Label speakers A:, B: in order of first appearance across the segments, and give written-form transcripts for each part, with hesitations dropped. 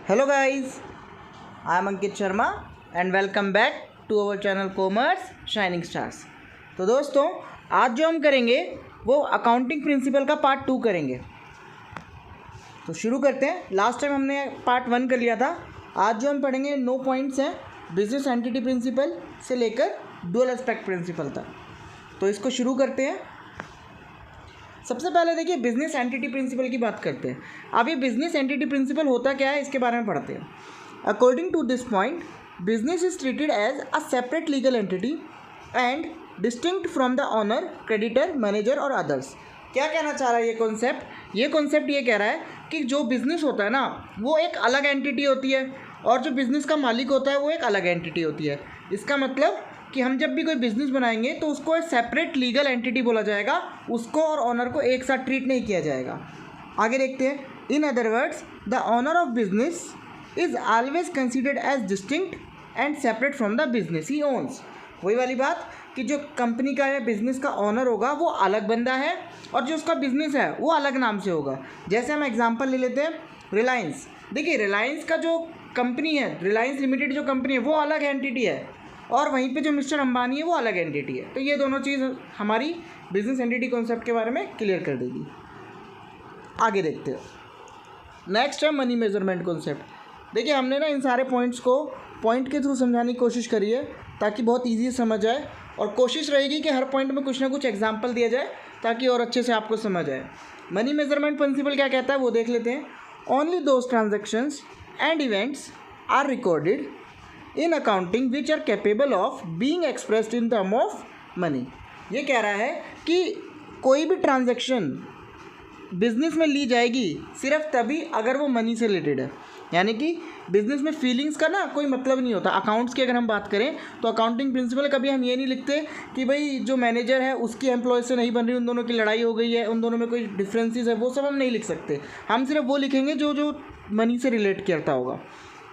A: Hello guys, I am Ankit Sharma and welcome back to our channel Commerce Shining Stars। तो दोस्तों आज जो हम करेंगे वो अकाउंटिंग प्रिंसिपल का पार्ट 2 करेंगे। तो शुरू करते हैं। लास्ट टाइम हमने पार्ट 1 कर लिया था। आज जो हम पढ़ेंगे 9 पॉइंट्स हैं बिजनेस एंटिटी प्रिंसिपल से लेकर डुअल एस्पेक्ट प्रिंसिपल तक। तो इसको शुरू करते हैं। सबसे पहले देखिए बिजनेस एंटिटी प्रिंसिपल की बात करते हैं। अब ये बिजनेस एंटिटी प्रिंसिपल होता क्या है इसके बारे में पढ़ते हैं। According to this point business is treated as a separate legal entity and distinct from the owner, creditor, manager और अदर्स। क्या कहना चाह रहा है ये कॉन्सेप्ट? ये कॉन्सेप्ट ये कह रहा है कि जो बिजनेस होता है ना वो एक अलग एंटिटी होती है और जो बिजनेस का मालिक होता है वो एक अलग एंटिटी होती है। इसका मतलब कि हम जब भी कोई बिज़नेस बनाएंगे तो उसको एक सेपरेट लीगल एंटिटी बोला जाएगा, उसको और ऑनर को एक साथ ट्रीट नहीं किया जाएगा। आगे देखते हैं। In other words the owner of business is always considered as distinct and separate from the business he owns. वही वाली बात कि जो कंपनी का या बिजनेस का ऑनर होगा वो अलग बंदा है और जो उसका बिजनेस है वो अलग नाम से होगा। जैसे हम एग्जाम्पल ले लेते हैं रिलायंस। देखिए रिलायंस का जो कंपनी है, रिलायंस लिमिटेड जो कंपनी है वो अलग एंटिटी है और वहीं पे जो मिस्टर अंबानी है वो अलग एंटिटी है। तो ये दोनों चीज़ हमारी बिजनेस एंटिटी कॉन्सेप्ट के बारे में क्लियर कर देगी। आगे देखते हैं। नेक्स्ट है मनी मेजरमेंट कॉन्सेप्ट। देखिए हमने ना इन सारे पॉइंट्स को पॉइंट के थ्रू समझाने की कोशिश करी है ताकि बहुत ईजी समझ आए, और कोशिश रहेगी कि हर पॉइंट में कुछ ना कुछ एग्जाम्पल दिया जाए ताकि और अच्छे से आपको समझ आए। मनी मेजरमेंट प्रिंसिपल क्या कहता है वो देख लेते हैं। Only those transactions and events are recorded in accounting which are capable of being expressed in term of money. ये कह रहा है कि कोई भी ट्रांजैक्शन बिजनेस में ली जाएगी सिर्फ तभी अगर वो मनी से रिलेटेड है। यानी कि बिजनेस में फीलिंग्स का ना कोई मतलब नहीं होता। अकाउंट्स की अगर हम बात करें तो अकाउंटिंग प्रिंसिपल कभी हम ये नहीं लिखते कि भाई जो मैनेजर है उसकी एम्प्लॉय से नहीं बन रही, उन दोनों की लड़ाई हो गई है, उन दोनों में कोई डिफरेंसेस है, वो सब हम नहीं लिख सकते। हम सिर्फ वो लिखेंगे जो जो मनी से रिलेट करता होगा।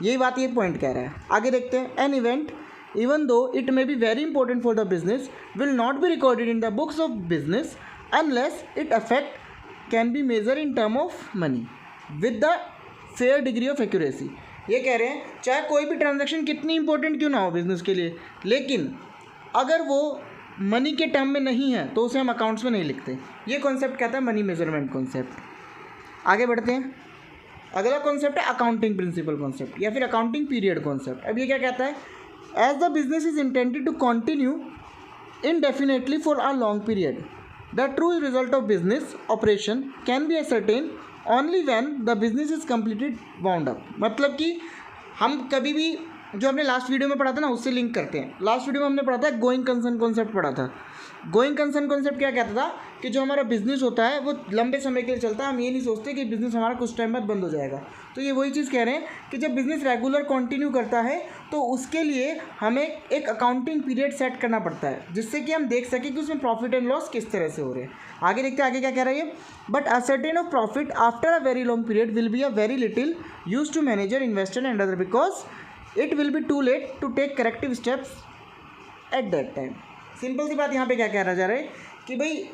A: यही बात ये पॉइंट कह रहा है। आगे देखते हैं। An event even though it may be very important for the business will not be recorded in the books of business unless it affect can be measure in term of money with the fair degree of accuracy. ये कह रहे हैं चाहे कोई भी transaction कितनी important क्यों ना हो बिजनेस के लिए, लेकिन अगर वो मनी के टर्म में नहीं है तो उसे हम अकाउंट्स में नहीं लिखते। ये कॉन्सेप्ट कहता है मनी मेजरमेंट कॉन्सेप्ट। आगे बढ़ते हैं। अगला कॉन्सेप्ट है अकाउंटिंग प्रिंसिपल कॉन्सेप्ट या फिर अकाउंटिंग पीरियड कॉन्सेप्ट। अब ये क्या कहता है? As the business is intended to continue indefinitely for a long period, the true result of business operation can be ascertained only when the business is completely wound up। मतलब कि हम कभी भी जो हमने लास्ट वीडियो में पढ़ा था ना उससे लिंक करते हैं। लास्ट वीडियो में हमने पढ़ा था गोइंग कंसर्न कॉन्सेप्ट पढ़ा था। गोइंग कंसर्न कॉन्सेप्ट क्या कहता था कि जो हमारा बिजनेस होता है वो लंबे समय के लिए चलता है। हम ये नहीं सोचते कि बिजनेस हमारा कुछ टाइम बाद बंद हो जाएगा। तो ये वही चीज़ कह रहे हैं कि जब बिजनेस रेगुलर कंटिन्यू करता है तो उसके लिए हमें एक अकाउंटिंग पीरियड सेट करना पड़ता है जिससे कि हम देख सकें कि उसमें प्रॉफिट एंड लॉस किस तरह से हो रहे हैं। आगे देखते हैं आगे क्या कह रहा है ये। But ascertain of profit after a very long period will be a very little use to manager, investor and other because it will be too late to take corrective steps at that time. Simple सी बात यहाँ पे क्या कह रहा जा रहा है कि भाई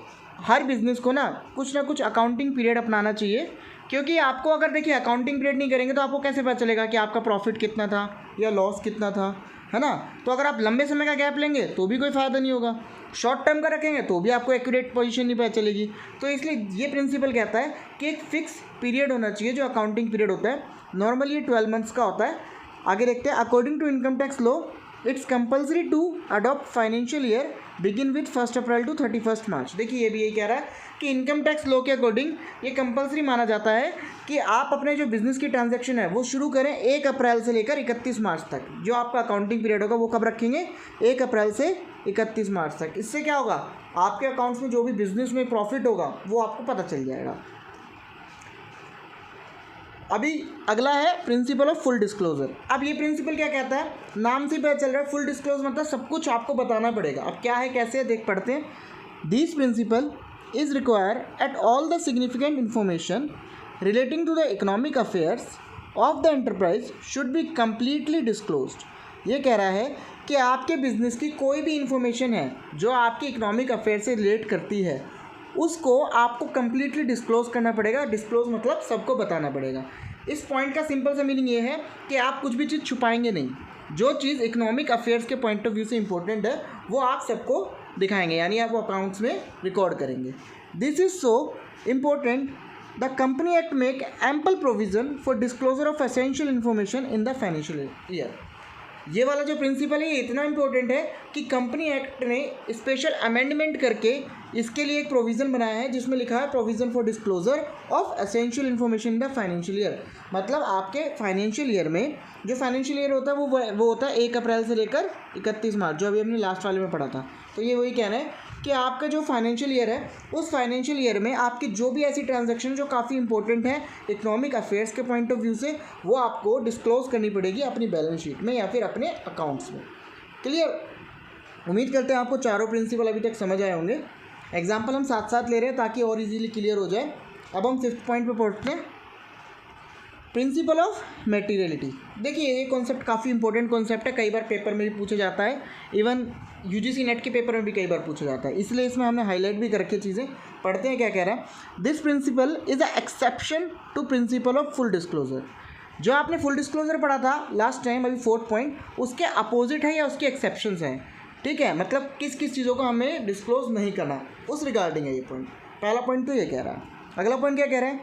A: हर बिजनेस को ना कुछ अकाउंटिंग पीरियड अपनाना चाहिए, क्योंकि आपको अगर देखिए अकाउंटिंग पीरियड नहीं करेंगे तो आपको कैसे पता चलेगा कि आपका प्रॉफिट कितना था या लॉस कितना था, है ना। तो अगर आप लंबे समय का गैप लेंगे तो भी कोई फ़ायदा नहीं होगा, शॉर्ट टर्म का रखेंगे तो भी आपको एक्यूरेट पोजीशन नहीं पता चलेगी। तो इसलिए ये प्रिंसिपल कहता है कि एक फिक्स पीरियड होना चाहिए जो अकाउंटिंग पीरियड होता है। नॉर्मली ये 12 मंथ्स का होता है। आगे देखते हैं। According to income tax law it's compulsory to adopt financial year begin with 1 April to 31 March. देखिए ये भी यही कह रहा है कि इनकम टैक्स लॉ के अकॉर्डिंग ये कंपलसरी माना जाता है कि आप अपने जो बिज़नेस की ट्रांजैक्शन है वो शुरू करें 1 अप्रैल से लेकर 31 मार्च तक। जो आपका अकाउंटिंग पीरियड होगा वो कब रखेंगे? 1 अप्रैल से 31 मार्च तक। इससे क्या होगा, आपके अकाउंट्स में जो भी बिजनेस में प्रॉफिट होगा वो आपको पता चल जाएगा। अभी अगला है प्रिंसिपल ऑफ फुल डिस्क्लोजर। अब ये प्रिंसिपल क्या कहता है? नाम से पता चल रहा है फुल डिस्क्लोजर मतलब सब कुछ आपको बताना पड़ेगा। अब क्या है कैसे देख पढ़ते हैं। This principle is require at all the significant information relating to the economic affairs of the enterprise should be completely disclosed. ये कह रहा है कि आपके बिजनेस की कोई भी इंफॉर्मेशन है जो आपके इकोनॉमिक अफेयर से रिलेट करती है उसको आपको कम्प्लीटली डिस्क्लोज करना पड़ेगा। डिस्क्लोज मतलब सबको बताना पड़ेगा। इस पॉइंट का सिंपल सा मीनिंग ये है कि आप कुछ भी चीज़ छुपाएंगे नहीं, जो चीज़ इकोनॉमिक अफेयर्स के पॉइंट ऑफ व्यू से इंपॉर्टेंट है वो आप सबको दिखाएंगे, यानी आप वो अकाउंट्स में रिकॉर्ड करेंगे। This is so important the company act make ample provision for disclosure of essential information in the financial year. ये वाला जो प्रिंसिपल है ये इतना इंपॉर्टेंट है कि कंपनी एक्ट ने स्पेशल अमेंडमेंट करके इसके लिए एक प्रोविज़न बनाया है जिसमें लिखा है provision for disclosure of essential information in the financial year. मतलब आपके फाइनेंशियल ईयर में, जो फाइनेंशियल ईयर होता है वो होता है 1 अप्रैल से लेकर 31 मार्च, जो अभी हमने लास्ट वाले में पढ़ा था। तो ये वही कहना है कि आपका जो फाइनेंशियल ईयर है उस फाइनेंशियल ईयर में आपकी जो भी ऐसी ट्रांजैक्शन जो काफ़ी इंपॉर्टेंट है इकोनॉमिक अफेयर्स के पॉइंट ऑफ व्यू से, वो आपको डिस्क्लोज करनी पड़ेगी अपनी बैलेंस शीट में या फिर अपने अकाउंट्स में। क्लियर? उम्मीद करते हैं आपको चारों प्रिंसिपल अभी तक समझ आए होंगे। एग्जाम्पल हम साथ साथ ले रहे हैं ताकि और इजीली क्लियर हो जाए। अब हम 5th पॉइंट पे पढ़ते हैं, प्रिंसिपल ऑफ मटेरियलिटी। देखिए ये कॉन्सेप्ट काफ़ी इंपॉर्टेंट कॉन्सेप्ट है, कई बार पेपर में भी पूछा जाता है, इवन यूजीसी नेट के पेपर में भी कई बार पूछा जाता है, इसलिए इसमें हमने हाईलाइट भी कर रखी चीज़ें। पढ़ते हैं क्या कह रहा है। This principle is a exception to principle of full disclosure. जो आपने फुल डिस्क्लोजर पढ़ा था लास्ट टाइम, अभी 4th पॉइंट, उसके अपोजिट है या उसके एक्सेप्शंस हैं। ठीक है, मतलब किस किस चीज़ों को हमें डिस्क्लोज नहीं करना, उस रिगार्डिंग है ये पॉइंट। पहला पॉइंट तो ये कह रहा है। अगला पॉइंट क्या कह रहा है,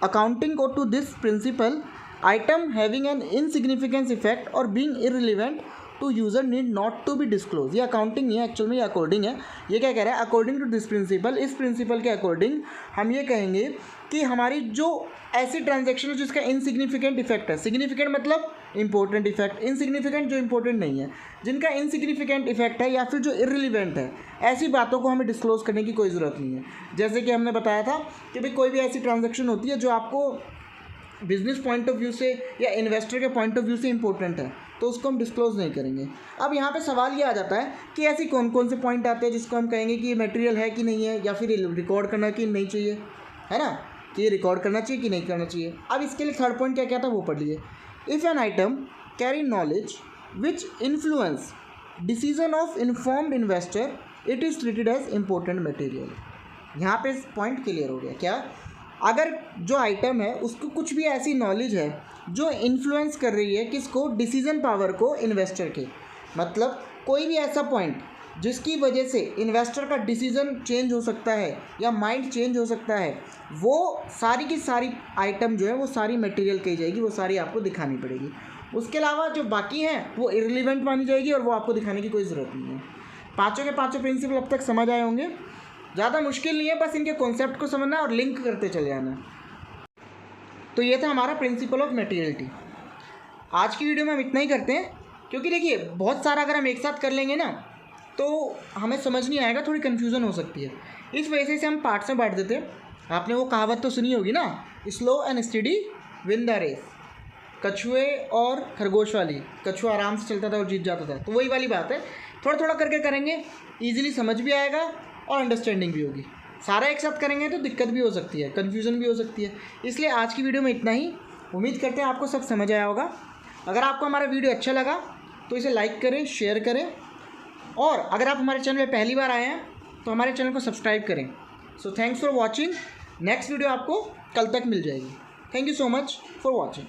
A: accounting to this principle item having an insignificance effect और being irrelevant to user need not to be disclose. ये अकाउंटिंग नहीं है एक्चुअल में, ये अकॉर्डिंग है। ये क्या कह रहा है, अकॉर्डिंग टू दिस प्रिंसिपल, इस प्रिंसिपल के अकॉर्डिंग हम ये कहेंगे कि हमारी जो ऐसी ट्रांजैक्शन है जिसका इनसिग्निफिकेंट इफेक्ट है, सिग्निफिकेंट मतलब इंपॉर्टेंट इफेक्ट, इनसिग्निफिकेंट जो इंपॉर्टेंट नहीं है, जिनका इनसिग्निफिकेंट इफेक्ट है या फिर जो इररिलेवेंट है, ऐसी बातों को हमें डिस्क्लोज करने की कोई ज़रूरत नहीं है। जैसे कि हमने बताया था कि भाई कोई भी ऐसी ट्रांजैक्शन होती है जो आपको बिजनेस पॉइंट ऑफ व्यू से या इन्वेस्टर के पॉइंट ऑफ व्यू से इंपॉर्टेंट है, तो उसको हम डिस्क्लोज नहीं करेंगे। अब यहाँ पे सवाल ये आ जाता है कि ऐसी कौन कौन से पॉइंट आते हैं जिसको हम कहेंगे कि ये मटेरियल है कि नहीं है, या फिर रिकॉर्ड करना कि नहीं चाहिए, है ना, कि ये रिकॉर्ड करना चाहिए कि नहीं करना चाहिए। अब इसके लिए 3rd पॉइंट क्या क्या था वो पढ़ लीजिए। If an item carry knowledge which influence decision of informed investor it is treated as important material. यहाँ पे पॉइंट क्लियर हो गया। क्या, अगर जो आइटम है उसको कुछ भी ऐसी नॉलेज है जो इन्फ्लुएंस कर रही है किसको, डिसीजन पावर को इन्वेस्टर के, मतलब कोई भी ऐसा पॉइंट जिसकी वजह से इन्वेस्टर का डिसीजन चेंज हो सकता है या माइंड चेंज हो सकता है, वो सारी की सारी आइटम जो है वो सारी मटेरियल कही जाएगी, वो सारी आपको दिखानी पड़ेगी। उसके अलावा जो बाकी हैं वो इररिलेवेंट मानी जाएगी और वो आपको दिखाने की कोई ज़रूरत नहीं है। पाँचों के पाँचों प्रिंसिपल अब तक समझ आए होंगे, ज़्यादा मुश्किल नहीं है, बस इनके कॉन्सेप्ट को समझना और लिंक करते चले जाना। तो ये था हमारा प्रिंसिपल ऑफ मटेरियलिटी। आज की वीडियो में हम इतना ही करते हैं, क्योंकि देखिए बहुत सारा अगर हम एक साथ कर लेंगे ना तो हमें समझ नहीं आएगा, थोड़ी कन्फ्यूज़न हो सकती है। इस वजह से हम पार्ट्स में बांट देते हैं। आपने वो कहावत तो सुनी होगी ना, slow and steady win the race, कछुए और खरगोश वाली। कछुआ आराम से चलता था और जीत जाता था, तो वही वाली बात है। थोड़ा थोड़ा करके करेंगे, ईजिली समझ भी आएगा और अंडरस्टैंडिंग भी होगी। सारा एक साथ करेंगे तो दिक्कत भी हो सकती है, कन्फ्यूज़न भी हो सकती है। इसलिए आज की वीडियो में इतना ही। उम्मीद करते हैं आपको सब समझ आया होगा। अगर आपको हमारा वीडियो अच्छा लगा तो इसे लाइक करें, शेयर करें, और अगर आप हमारे चैनल पर पहली बार आए हैं तो हमारे चैनल को सब्सक्राइब करें। So thanks for watching. Next video आपको कल तक मिल जाएगी। Thank you so much for watching.